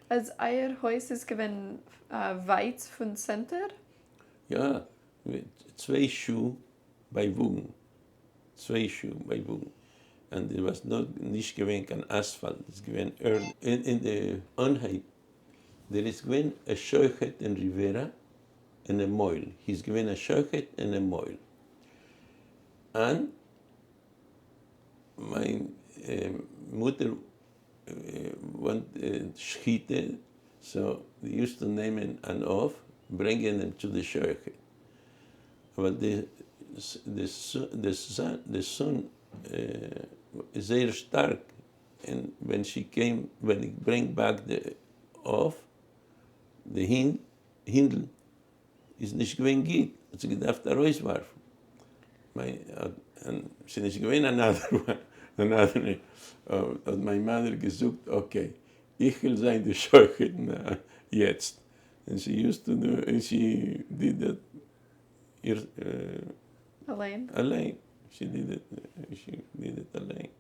Als euer Haus ist gewesen weit vom Center? Ja, 2 Schuhe bei Wogen. 2 Schuhe bei Wogen. Und es war nicht gewesen kein Asphalt, es gewesen Erde. In der Einheit, there ist gewesen ein Shoykhet in Rivera und ein Meul. He's gewesen ein Shoykhet und ein Meul. Und meine Mutter wanted Shoykhet, so they used to name him and off, bringing him to the Shoykhet. But the son is sehr stark. And when he bring back the off, the Hindel is nicht gewinn geht. Hat sie gedacht, rauswerfen. Und sie nicht gewinn another. Hat meine Mutter gesagt, okay, ich will sein der Shoykhet jetzt. And she used to do, and she did that Alleen? alleen. She did it alone.